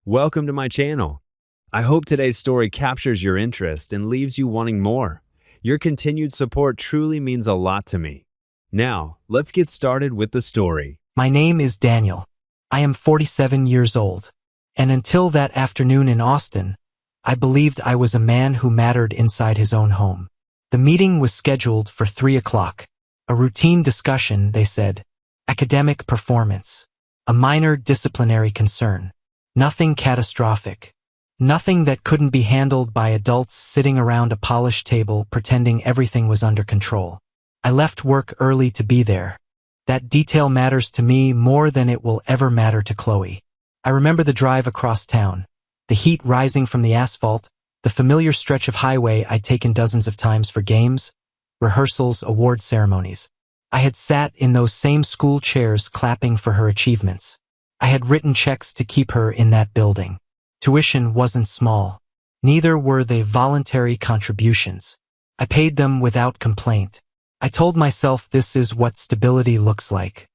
Welcome to my channel. I hope today's story captures your interest and leaves you wanting more. Your continued support truly means a lot to me. Now, let's get started with the story. My name is Daniel. I am 47 years old. And until that afternoon in Austin, I believed I was a man who mattered inside his own home. The meeting was scheduled for 3 o'clock. A routine discussion, they said. Academic performance. A minor disciplinary concern. Nothing catastrophic. Nothing that couldn't be handled by adults sitting around a polished table pretending everything was under control. I left work early to be there. That detail matters to me more than it will ever matter to Chloe. I remember the drive across town, the heat rising from the asphalt, the familiar stretch of highway I'd taken dozens of times for games, rehearsals, award ceremonies. I had sat in those same school chairs clapping for her achievements. I had written checks to keep her in that building. Tuition wasn't small. Neither were they voluntary contributions. I paid them without complaint. I told myself this is what stability looks like.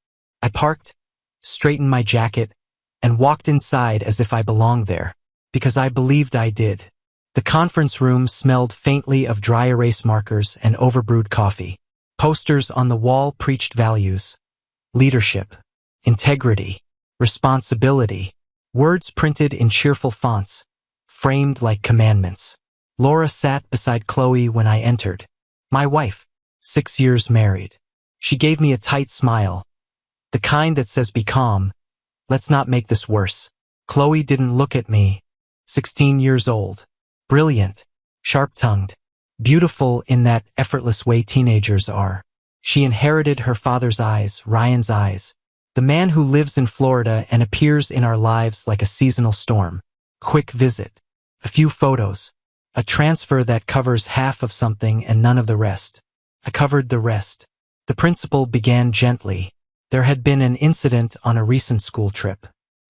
I parked, straightened my jacket, and walked inside as if I belonged there, because I believed I did. The conference room smelled faintly of dry erase markers and overbrewed coffee. Posters on the wall preached values, leadership, integrity, responsibility, words printed in cheerful fonts, framed like commandments. Laura sat beside Chloe when I entered. My wife, 6 years married. She gave me a tight smile, the kind that says be calm, let's not make this worse. Chloe didn't look at me. 16 years old, brilliant, sharp-tongued, beautiful in that effortless way teenagers are. She inherited her father's eyes, Ryan's eyes. The man who lives in Florida and appears in our lives like a seasonal storm. Quick visit. A few photos. A transfer that covers half of something and none of the rest. I covered the rest. The principal began gently. There had been an incident on a recent school trip.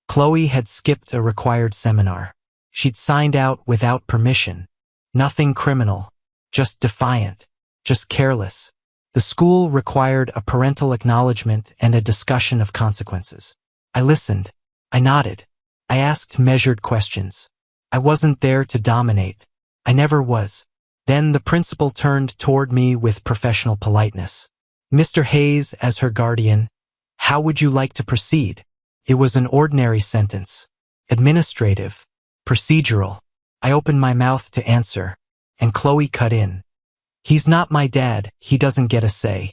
Chloe had skipped a required seminar. She'd signed out without permission. Nothing criminal. Just defiant. Just careless. The school required a parental acknowledgement and a discussion of consequences. I listened. I nodded. I asked measured questions. I wasn't there to dominate. I never was. Then the principal turned toward me with professional politeness. Mr. Hayes, as her guardian, how would you like to proceed? It was an ordinary sentence. Administrative. Procedural. I opened my mouth to answer, and Chloe cut in. He's not my dad, he doesn't get a say.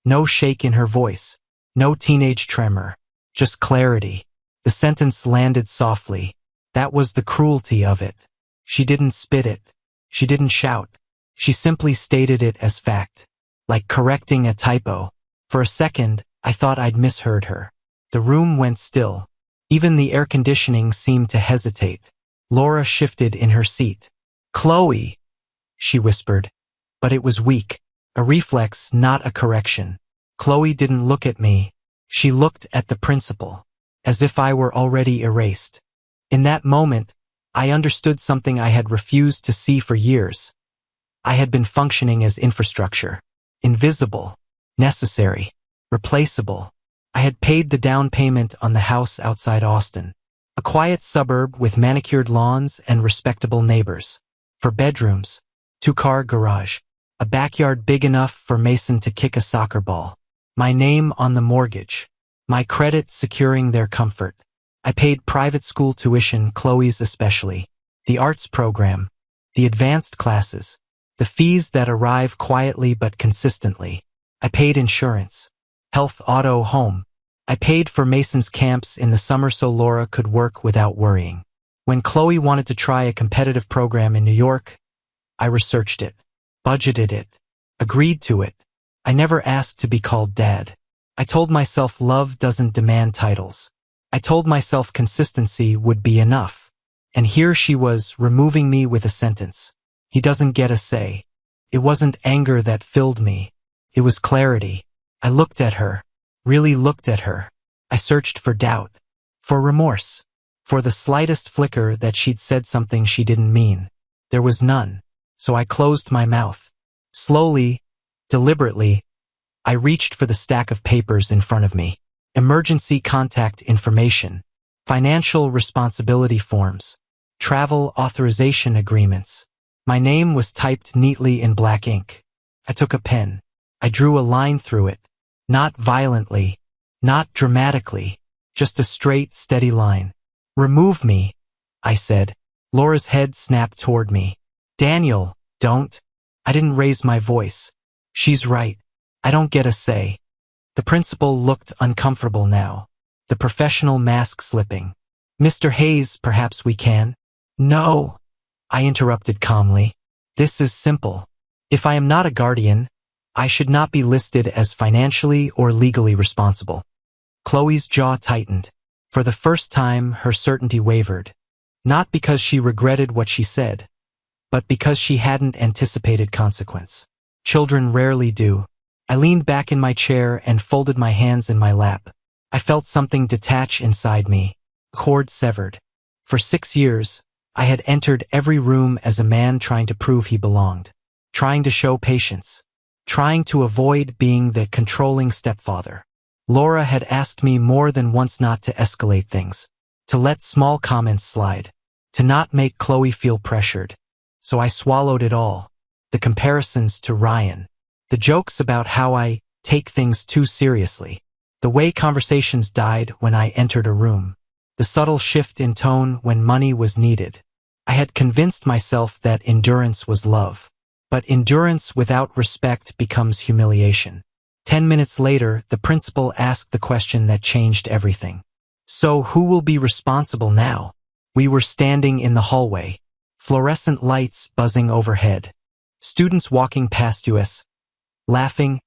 No shake in her voice. No teenage tremor. Just clarity. The sentence landed softly. That was the cruelty of it. She didn't spit it. She didn't shout. She simply stated it as fact. Like correcting a typo. For a second, I thought I'd misheard her. The room went still. Even the air conditioning seemed to hesitate. Laura shifted in her seat. Chloe, she whispered. But it was weak. A reflex, not a correction. Chloe didn't look at me. She looked at the principal, as if I were already erased. In that moment, I understood something I had refused to see for years. I had been functioning as infrastructure. Invisible. Necessary. Replaceable. I had paid the down payment on the house outside Austin. A quiet suburb with manicured lawns and respectable neighbors. For bedrooms. 2-car garage. A backyard big enough for Mason to kick a soccer ball. My name on the mortgage. My credit securing their comfort. I paid private school tuition, Chloe's especially. The arts program. The advanced classes. The fees that arrive quietly but consistently. I paid insurance. Health, auto, home. I paid for Mason's camps in the summer so Laura could work without worrying. When Chloe wanted to try a competitive program in New York, I researched it. Budgeted it. Agreed to it. I never asked to be called dad. I told myself love doesn't demand titles. I told myself consistency would be enough. And here she was, removing me with a sentence. He doesn't get a say. It wasn't anger that filled me. It was clarity. I looked at her. Really looked at her. I searched for doubt. For remorse. For the slightest flicker that she'd said something she didn't mean. There was none. So I closed my mouth. Slowly, deliberately, I reached for the stack of papers in front of me. Emergency contact information. financial responsibility forms, travel authorization agreements. My name was typed neatly in black ink. I took a pen. I drew a line through it. Not violently, not dramatically, just a straight, steady line. "Remove me," I said. Laura's head snapped toward me. "Daniel, don't." I didn't raise my voice. "She's right. I don't get a say." The principal looked uncomfortable now, the professional mask slipping. "Mr. Hayes, perhaps we can?" "No," I interrupted calmly. "This is simple. If I am not a guardian, I should not be listed as financially or legally responsible." Chloe's jaw tightened. For the first time, her certainty wavered. Not because she regretted what she said, but because she hadn't anticipated consequence. Children rarely do. I leaned back in my chair and folded my hands in my lap. I felt something detach inside me, cord severed. For 6 years, I had entered every room as a man trying to prove he belonged, trying to show patience, trying to avoid being the controlling stepfather. Laura had asked me more than once not to escalate things, to let small comments slide, to not make Chloe feel pressured. So I swallowed it all. The comparisons to Ryan, the jokes about how I take things too seriously, the way conversations died when I entered a room, the subtle shift in tone when money was needed. I had convinced myself that endurance was love. But endurance without respect becomes humiliation. 10 minutes later, the principal asked the question that changed everything. "So who will be responsible now?" We were standing in the hallway, fluorescent lights buzzing overhead, students walking past us, laughing,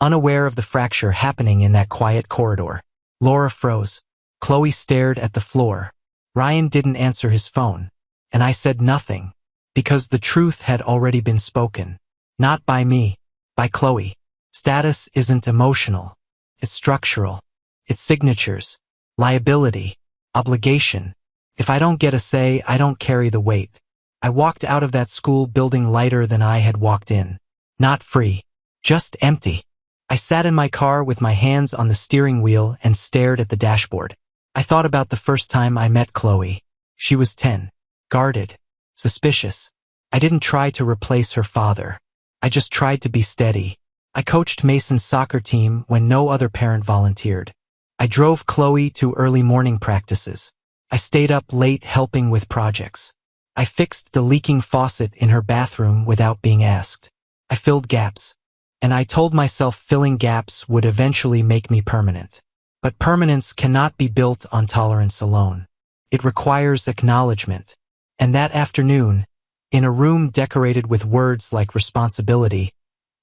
unaware of the fracture happening in that quiet corridor. Laura froze. Chloe stared at the floor. Ryan didn't answer his phone, and I said nothing, because the truth had already been spoken. Not by me, by Chloe. Status isn't emotional. It's structural. It's signatures, liability, obligation. If I don't get a say, I don't carry the weight. I walked out of that school building lighter than I had walked in. Not free, just empty. I sat in my car with my hands on the steering wheel and stared at the dashboard. I thought about the first time I met Chloe. She was 10, guarded, suspicious. I didn't try to replace her father. I just tried to be steady. I coached Mason's soccer team when no other parent volunteered. I drove Chloe to early morning practices. I stayed up late helping with projects. I fixed the leaking faucet in her bathroom without being asked. I filled gaps. And I told myself filling gaps would eventually make me permanent. But permanence cannot be built on tolerance alone. It requires acknowledgement. And that afternoon, in a room decorated with words like responsibility,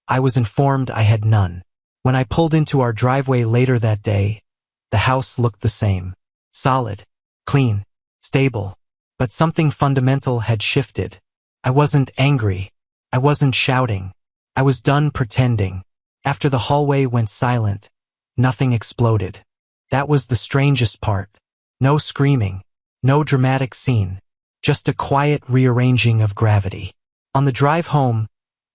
I was informed I had none. When I pulled into our driveway later that day, the house looked the same. Solid, clean, stable. But something fundamental had shifted. I wasn't angry. I wasn't shouting. I was done pretending. After the hallway went silent, nothing exploded. That was the strangest part. No screaming, no dramatic scene, just a quiet rearranging of gravity. On the drive home,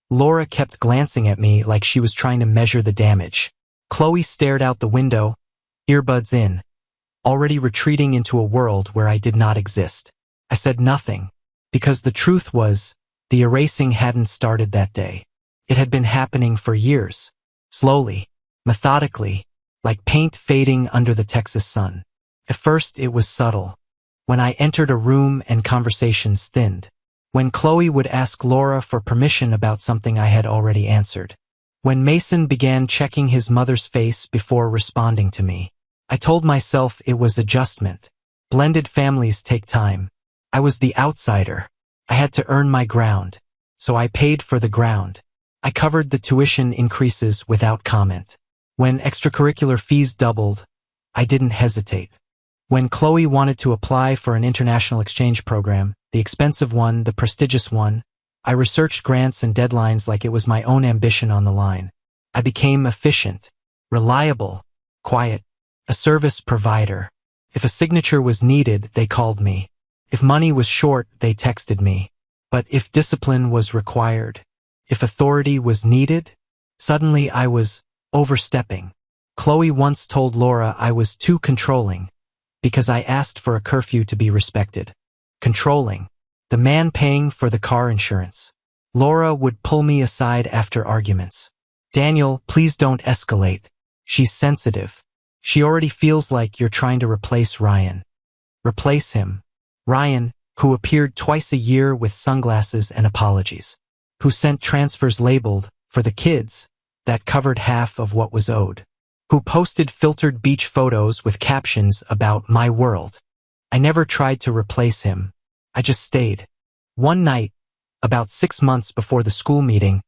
Laura kept glancing at me like she was trying to measure the damage. Chloe stared out the window, earbuds in, already retreating into a world where I did not exist. I said nothing, because the truth was, the erasing hadn't started that day. It had been happening for years, slowly, methodically, like paint fading under the Texas sun. At first it was subtle. When I entered a room and conversations thinned. When Chloe would ask Laura for permission about something I had already answered. When Mason began checking his mother's face before responding to me. I told myself it was adjustment. Blended families take time. I was the outsider. I had to earn my ground. So I paid for the ground. I covered the tuition increases without comment. When extracurricular fees doubled, I didn't hesitate. When Chloe wanted to apply for an international exchange program, the expensive one, the prestigious one, I researched grants and deadlines like it was my own ambition on the line. I became efficient, reliable, quiet, a service provider. If a signature was needed, they called me. If money was short, they texted me. But if discipline was required, if authority was needed, suddenly I was overstepping. Chloe once told Laura I was too controlling. because I asked for a curfew to be respected. Controlling. The man paying for the car insurance. Laura would pull me aside after arguments. Daniel, please don't escalate. She's sensitive. She already feels like you're trying to replace Ryan. Replace him. Ryan, who appeared twice a year with sunglasses and apologies. Who sent transfers labeled, for the kids, that covered half of what was owed. Who posted filtered beach photos with captions about my world. I never tried to replace him. I just stayed. One night, about 6 months before the school meeting,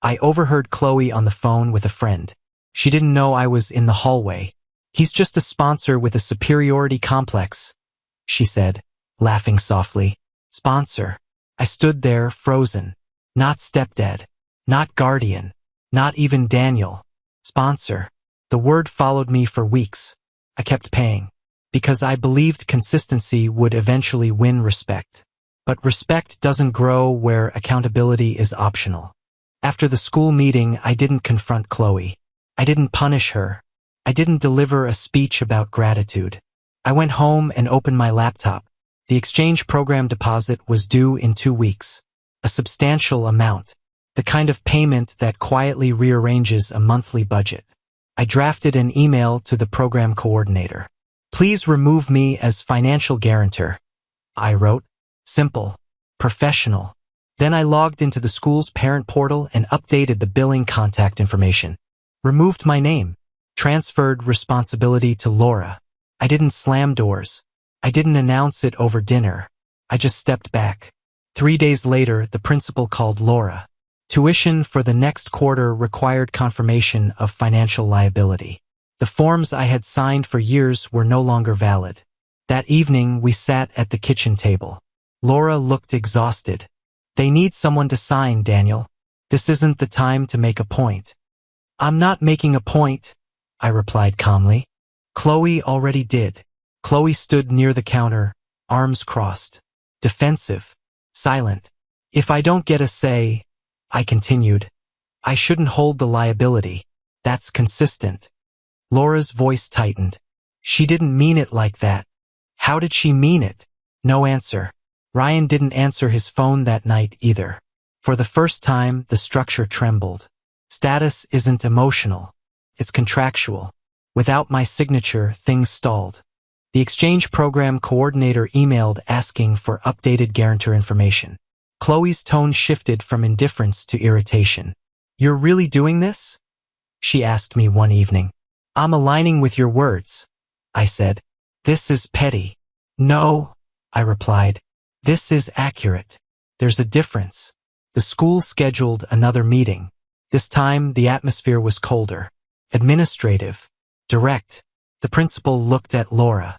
I overheard Chloe on the phone with a friend. She didn't know I was in the hallway. He's just a sponsor with a superiority complex, she said, laughing softly. Sponsor. I stood there, frozen. Not stepdad. Not guardian. Not even Daniel. Sponsor. The word followed me for weeks. I kept paying. Because I believed consistency would eventually win respect. But respect doesn't grow where accountability is optional. After the school meeting, I didn't confront Chloe. I didn't punish her. I didn't deliver a speech about gratitude. I went home and opened my laptop. The exchange program deposit was due in 2 weeks. A substantial amount. The kind of payment that quietly rearranges a monthly budget. I drafted an email to the program coordinator. Please remove me as financial guarantor. I wrote. Simple. Professional. Then I logged into the school's parent portal and updated the billing contact information. Removed my name. Transferred responsibility to Laura. I didn't slam doors. I didn't announce it over dinner. I just stepped back. 3 days later, the principal called Laura. Tuition for the next quarter required confirmation of financial liability. The forms I had signed for years were no longer valid. That evening, we sat at the kitchen table. Laura looked exhausted. They need someone to sign, Daniel. This isn't the time to make a point. I'm not making a point, I replied calmly. Chloe already did. Chloe stood near the counter, arms crossed. Defensive. Silent. If I don't get a say, I continued, I shouldn't hold the liability. That's consistent. Laura's voice tightened. She didn't mean it like that. How did she mean it? No answer. Ryan didn't answer his phone that night either. For the first time, the structure trembled. Status isn't emotional. It's contractual. Without my signature, things stalled. The exchange program coordinator emailed asking for updated guarantor information. Chloe's tone shifted from indifference to irritation. You're really doing this? She asked me one evening. I'm aligning with your words, I said. This is petty. No, I replied. This is accurate. There's a difference. The school scheduled another meeting. This time, the atmosphere was colder. Administrative. Direct. The principal looked at Laura.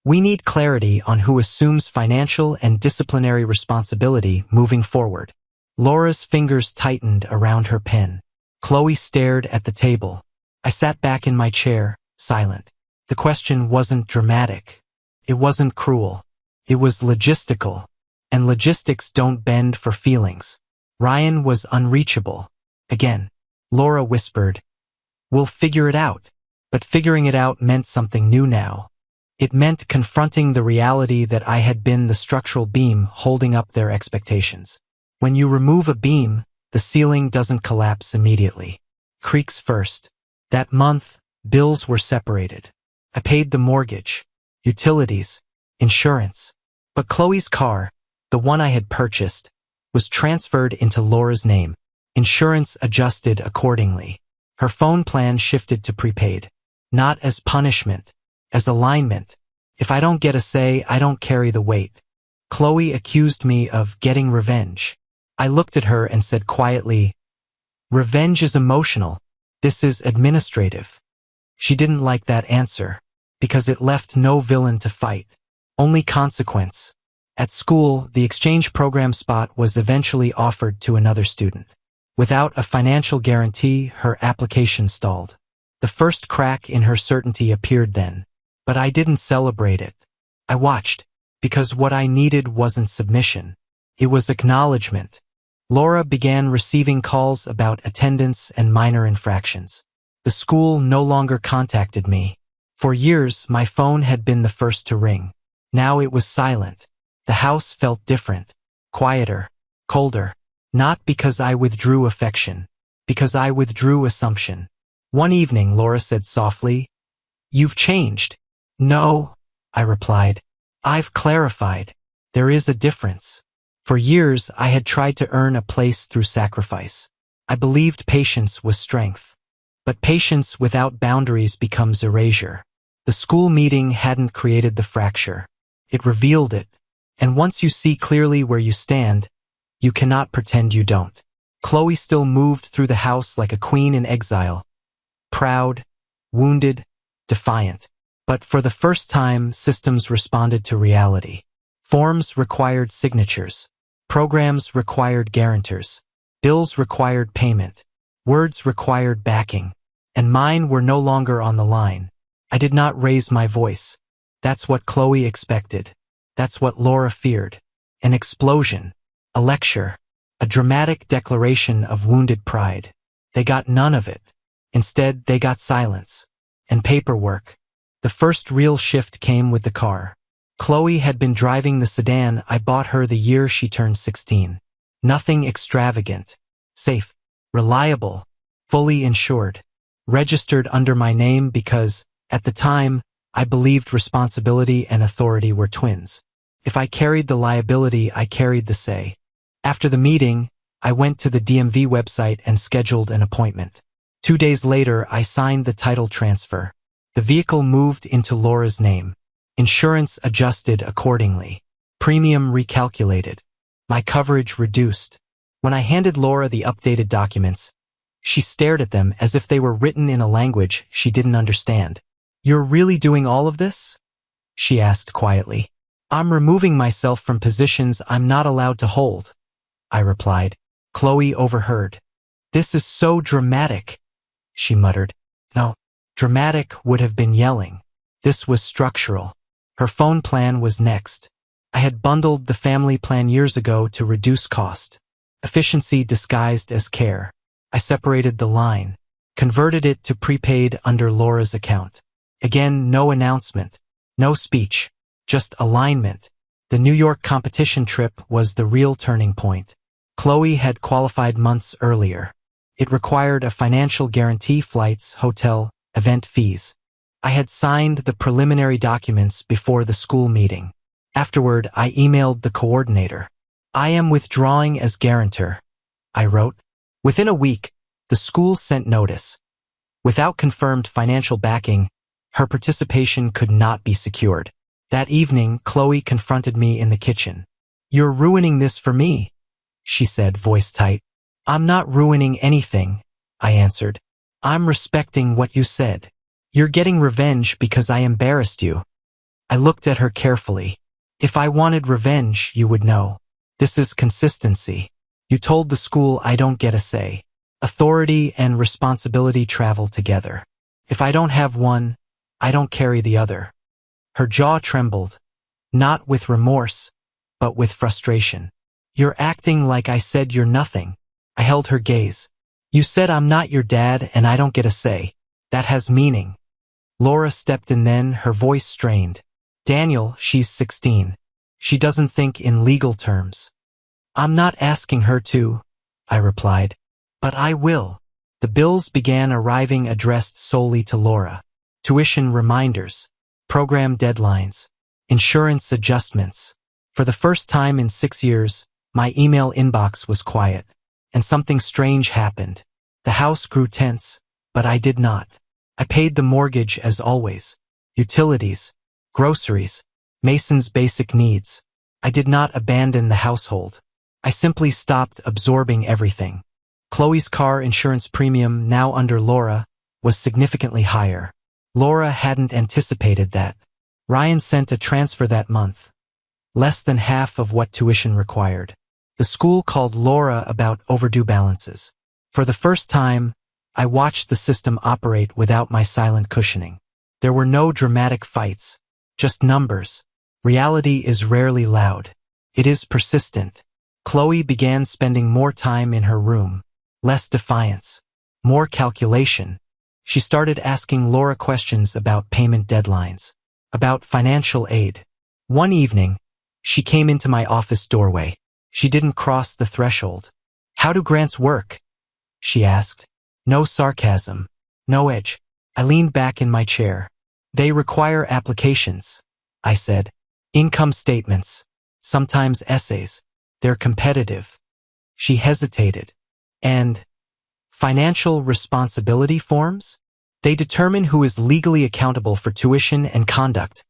We need clarity on who assumes financial and disciplinary responsibility moving forward. Laura's fingers tightened around her pen. Chloe stared at the table. I sat back in my chair, silent. The question wasn't dramatic. It wasn't cruel. It was logistical. And logistics don't bend for feelings. Ryan was unreachable. Again. Laura whispered, We'll figure it out. But figuring it out meant something new now. It meant confronting the reality that I had been the structural beam holding up their expectations. When you remove a beam, the ceiling doesn't collapse immediately. Creaks first. That month, bills were separated. I paid the mortgage, utilities, insurance. But Chloe's car, the one I had purchased, was transferred into Laura's name. Insurance adjusted accordingly. Her phone plan shifted to prepaid. Not as punishment, as alignment. If I don't get a say, I don't carry the weight. Chloe accused me of getting revenge. I looked at her and said quietly, Revenge is emotional. This is administrative. She didn't like that answer, because it left no villain to fight, only consequence. At school, the exchange program spot was eventually offered to another student. Without a financial guarantee, her application stalled. The first crack in her certainty appeared then, but I didn't celebrate it. I watched, because what I needed wasn't submission. It was acknowledgement. Laura began receiving calls about attendance and minor infractions. The school no longer contacted me. For years, my phone had been the first to ring. Now it was silent. The house felt different, quieter, colder. Not because I withdrew affection, because I withdrew assumption. One evening, Laura said softly, "You've changed." "No," I replied. "I've clarified. There is a difference." For years, I had tried to earn a place through sacrifice. I believed patience was strength. But patience without boundaries becomes erasure. The school meeting hadn't created the fracture. It revealed it. And once you see clearly where you stand, you cannot pretend you don't. Chloe still moved through the house like a queen in exile. Proud, wounded, defiant. But for the first time, systems responded to reality. Forms required signatures. Programs required guarantors. Bills required payment. Words required backing. And mine were no longer on the line. I did not raise my voice. That's what Chloe expected. That's what Laura feared. An explosion. A lecture. A dramatic declaration of wounded pride. They got none of it. Instead, they got silence. And paperwork. The first real shift came with the car. Chloe had been driving the sedan I bought her the year she turned 16. Nothing extravagant. Safe. Reliable. Fully insured. Registered under my name because, at the time, I believed responsibility and authority were twins. If I carried the liability, I carried the say. After the meeting, I went to the DMV website and scheduled an appointment. 2 days later, I signed the title transfer. The vehicle moved into Laura's name. Insurance adjusted accordingly. Premium recalculated. My coverage reduced. When I handed Laura the updated documents, she stared at them as if they were written in a language she didn't understand. "You're really doing all of this?" she asked quietly. "I'm removing myself from positions I'm not allowed to hold," I replied. Chloe overheard. "This is so dramatic," she muttered. No, dramatic would have been yelling. This was structural. Her phone plan was next. I had bundled the family plan years ago to reduce cost. Efficiency disguised as care. I separated the line, converted it to prepaid under Laura's account. Again, no announcement, no speech, just alignment. The New York competition trip was the real turning point. Chloe had qualified months earlier. It required a financial guarantee, flights, hotel, event fees. I had signed the preliminary documents before the school meeting. Afterward, I emailed the coordinator. "I am withdrawing as guarantor," I wrote. Within a week, the school sent notice. Without confirmed financial backing, her participation could not be secured. That evening, Chloe confronted me in the kitchen. "You're ruining this for me," she said, voice tight. "I'm not ruining anything," I answered. "I'm respecting what you said. You're getting revenge because I embarrassed you." I looked at her carefully. "If I wanted revenge, you would know. This is consistency. You told the school I don't get a say. Authority and responsibility travel together. If I don't have one, I don't carry the other." Her jaw trembled, not with remorse, but with frustration. "You're acting like I said you're nothing." I held her gaze. "You said I'm not your dad and I don't get a say. That has meaning." Laura stepped in then, her voice strained. "Daniel, she's 16. She doesn't think in legal terms." "I'm not asking her to," I replied. "But I will." The bills began arriving addressed solely to Laura. Tuition reminders, program deadlines, insurance adjustments. For the first time in 6 years, my email inbox was quiet. And something strange happened. The house grew tense, but I did not. I paid the mortgage as always. Utilities, groceries, Mason's basic needs. I did not abandon the household. I simply stopped absorbing everything. Chloe's car insurance premium, now under Laura, was significantly higher. Laura hadn't anticipated that. Ryan sent a transfer that month. Less than half of what tuition required. The school called Laura about overdue balances. For the first time, I watched the system operate without my silent cushioning. There were no dramatic fights, just numbers. Reality is rarely loud. It is persistent. Chloe began spending more time in her room. Less defiance. More calculation. She started asking Laura questions about payment deadlines, about financial aid. One evening, she came into my office doorway. She didn't cross the threshold. "How do grants work?" she asked. No sarcasm, no edge. I leaned back in my chair. "They require applications," I said. "Income statements, sometimes essays. They're competitive." She hesitated. "And financial responsibility forms? They determine who is legally accountable for tuition and conduct,"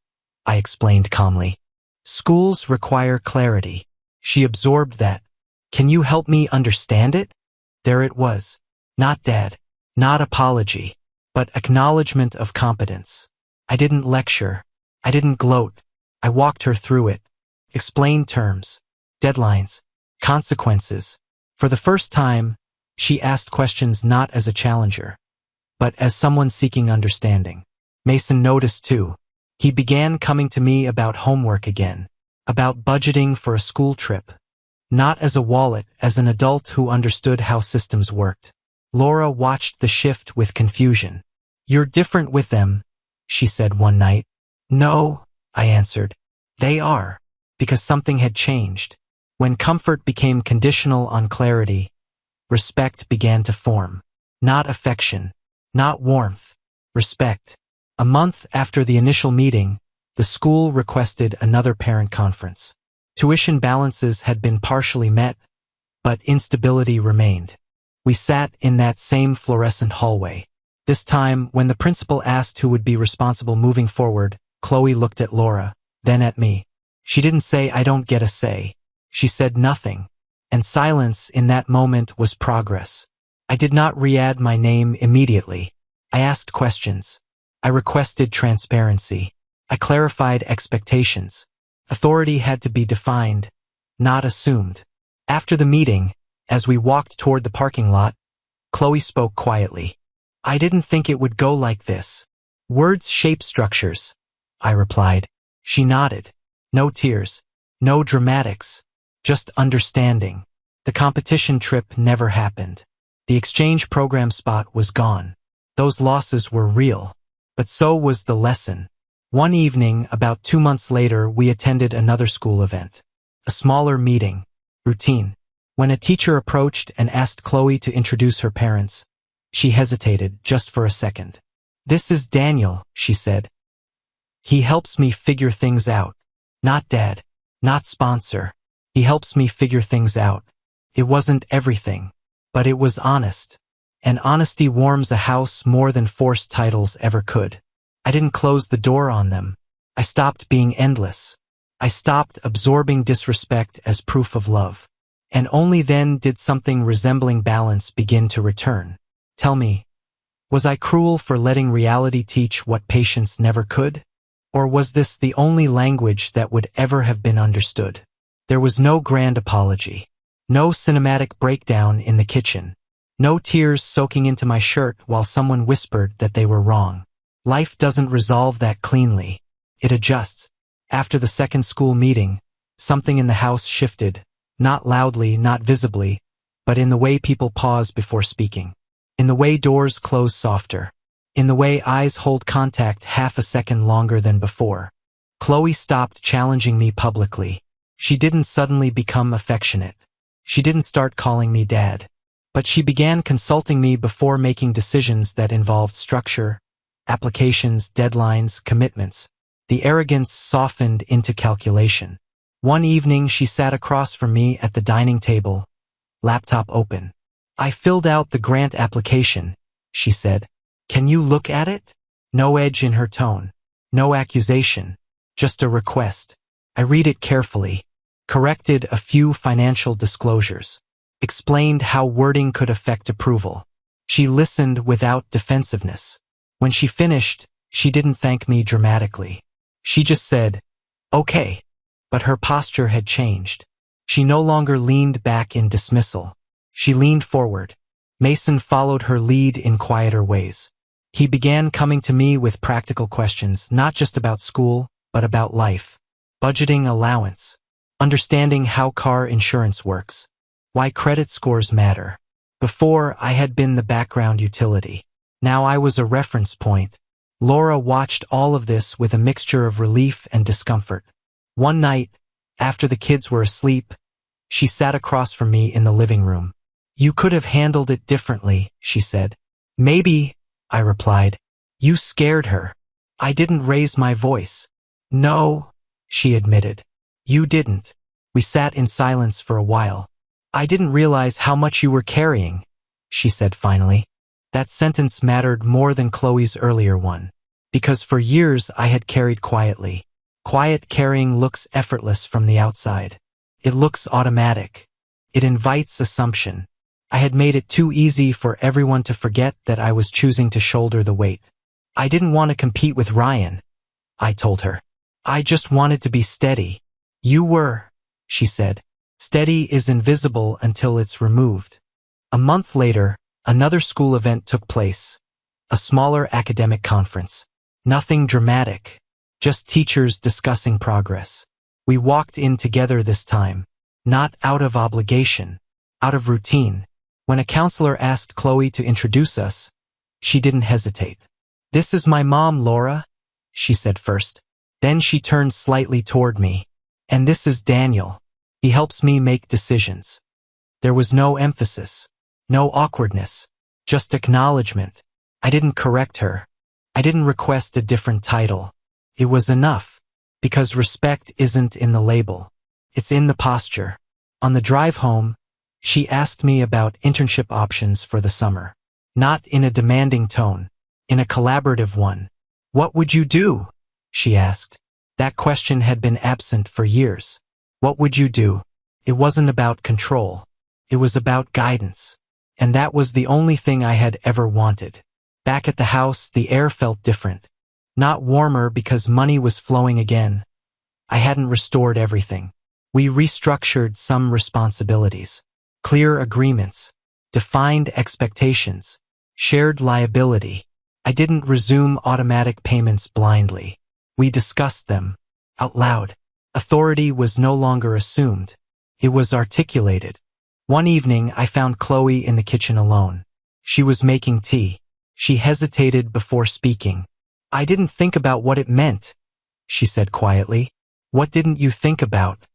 I explained calmly. "Schools require clarity." She absorbed that. "Can you help me understand it?" There it was. Not dad, not apology, but acknowledgement of competence. I didn't lecture. I didn't gloat. I walked her through it. Explained terms, deadlines, consequences. For the first time, she asked questions not as a challenger, but as someone seeking understanding. Mason noticed too. He began coming to me about homework again, about budgeting for a school trip. Not as a wallet, as an adult who understood how systems worked. Laura watched the shift with confusion. "You're different with them," she said one night. "No," I answered. "They are." Because something had changed. When comfort became conditional on clarity, respect began to form. Not affection, not warmth, respect. A month after the initial meeting, the school requested another parent conference. Tuition balances had been partially met, but instability remained. We sat in that same fluorescent hallway. This time, when the principal asked who would be responsible moving forward, Chloe looked at Laura, then at me. She didn't say, "I don't get a say." She said nothing, and silence in that moment was progress. I did not re-add my name immediately. I asked questions. I requested transparency. I clarified expectations. Authority had to be defined, not assumed. After the meeting, as we walked toward the parking lot, Chloe spoke quietly. "I didn't think it would go like this." "Words shape structures," I replied. She nodded. No tears, no dramatics, just understanding. The competition trip never happened. The exchange program spot was gone. Those losses were real, but so was the lesson. One evening, about 2 months later, we attended another school event. A smaller meeting, routine. When a teacher approached and asked Chloe to introduce her parents, she hesitated just for a second. "This is Daniel," she said. "He helps me figure things out. Not dad, not sponsor. He helps me figure things out." It wasn't everything, but it was honest. And honesty warms a house more than forced titles ever could. I didn't close the door on them. I stopped being endless. I stopped absorbing disrespect as proof of love. And only then did something resembling balance begin to return. Tell me, was I cruel for letting reality teach what patience never could? Or was this the only language that would ever have been understood? There was no grand apology. No cinematic breakdown in the kitchen. No tears soaking into my shirt while someone whispered that they were wrong. Life doesn't resolve that cleanly. It adjusts. After the second school meeting, something in the house shifted. Not loudly, not visibly, but in the way people pause before speaking. In the way doors close softer. In the way eyes hold contact half a second longer than before. Chloe stopped challenging me publicly. She didn't suddenly become affectionate. She didn't start calling me dad. But she began consulting me before making decisions that involved structure, applications, deadlines, commitments. The arrogance softened into calculation. One evening, she sat across from me at the dining table, laptop open. "I filled out the grant application," she said. "Can you look at it?" No edge in her tone. No accusation. Just a request. I read it carefully. Corrected a few financial disclosures. Explained how wording could affect approval. She listened without defensiveness. When she finished, she didn't thank me dramatically. She just said, "Okay." But her posture had changed. She no longer leaned back in dismissal. She leaned forward. Mason followed her lead in quieter ways. He began coming to me with practical questions, not just about school, but about life. Budgeting allowance. Understanding how car insurance works. Why credit scores matter. Before, I had been the background utility. Now I was a reference point. Laura watched all of this with a mixture of relief and discomfort. One night, after the kids were asleep, she sat across from me in the living room. "You could have handled it differently," she said. "Maybe," I replied. "You scared her." "I didn't raise my voice." "No," she admitted. "You didn't." We sat in silence for a while. "I didn't realize how much you were carrying," she said finally. That sentence mattered more than Chloe's earlier one, because for years I had carried quietly. Quiet carrying looks effortless from the outside. It looks automatic. It invites assumption. I had made it too easy for everyone to forget that I was choosing to shoulder the weight. "I didn't want to compete with Ryan," I told her. "I just wanted to be steady." "You were," she said. "Steady is invisible until it's removed." A month later, another school event took place. A smaller academic conference. Nothing dramatic. Just teachers discussing progress. We walked in together this time. Not out of obligation. Out of routine. When a counselor asked Chloe to introduce us, she didn't hesitate. "This is my mom, Laura," she said first. Then she turned slightly toward me. "And this is Daniel. He helps me make decisions." There was no emphasis. No awkwardness. Just acknowledgement. I didn't correct her. I didn't request a different title. It was enough. Because respect isn't in the label. It's in the posture. On the drive home, she asked me about internship options for the summer. Not in a demanding tone. In a collaborative one. "What would you do?" she asked. That question had been absent for years. What would you do? It wasn't about control. It was about guidance. And that was the only thing I had ever wanted. Back at the house, the air felt different. Not warmer because money was flowing again. I hadn't restored everything. We restructured some responsibilities. Clear agreements. Defined expectations. Shared liability. I didn't resume automatic payments blindly. We discussed them. Out loud. Authority was no longer assumed. It was articulated. One evening, I found Chloe in the kitchen alone. She was making tea. She hesitated before speaking. "I didn't think about what it meant," she said quietly. "What didn't you think about?"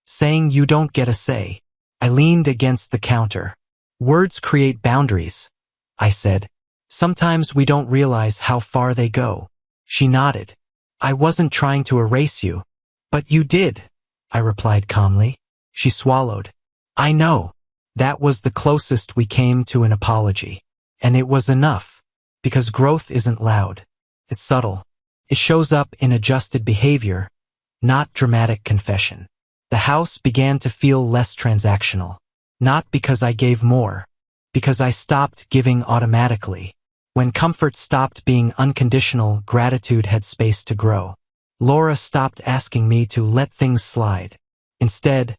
"Saying you don't get a say." I leaned against the counter. "Words create boundaries," I said. "Sometimes we don't realize how far they go." She nodded. "I wasn't trying to erase you." "But you did," I replied calmly. She swallowed. "I know." That was the closest we came to an apology. And it was enough. Because growth isn't loud. It's subtle. It shows up in adjusted behavior, not dramatic confession. The house began to feel less transactional. Not because I gave more. Because I stopped giving automatically. When comfort stopped being unconditional, gratitude had space to grow. Laura stopped asking me to let things slide. Instead,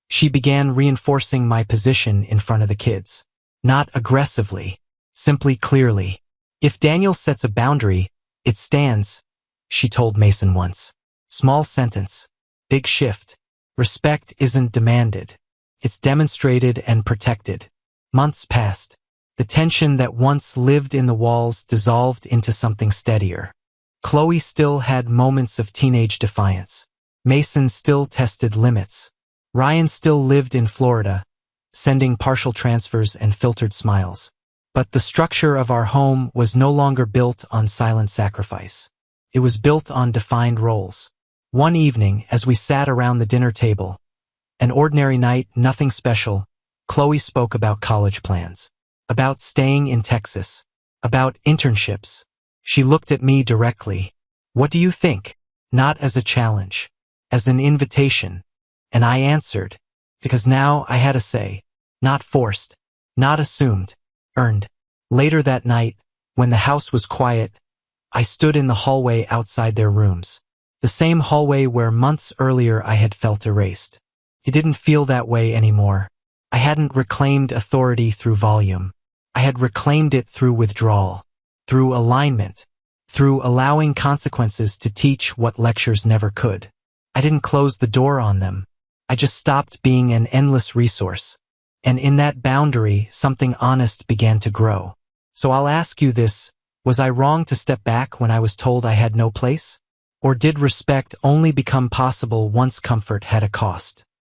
she began reinforcing my position in front of the kids. Not aggressively, simply clearly. "If Daniel sets a boundary, it stands," she told Mason once. Small sentence. Big shift. Respect isn't demanded. It's demonstrated and protected. Months passed. The tension that once lived in the walls dissolved into something steadier. Chloe still had moments of teenage defiance. Mason still tested limits. Ryan still lived in Florida, sending partial transfers and filtered smiles. But the structure of our home was no longer built on silent sacrifice. It was built on defined roles. One evening, as we sat around the dinner table, an ordinary night, nothing special, Chloe spoke about college plans, about staying in Texas, about internships. She looked at me directly. "What do you think?" Not as a challenge, as an invitation. And I answered, because now I had a say. Not forced, not assumed, earned. Later that night, when the house was quiet, I stood in the hallway outside their rooms. The same hallway where months earlier I had felt erased. It didn't feel that way anymore. I hadn't reclaimed authority through volume. I had reclaimed it through withdrawal, through alignment, through allowing consequences to teach what lectures never could. I didn't close the door on them. I just stopped being an endless resource. And in that boundary, something honest began to grow. So I'll ask you this, was I wrong to step back when I was told I had no place? Or did respect only become possible once comfort had a cost?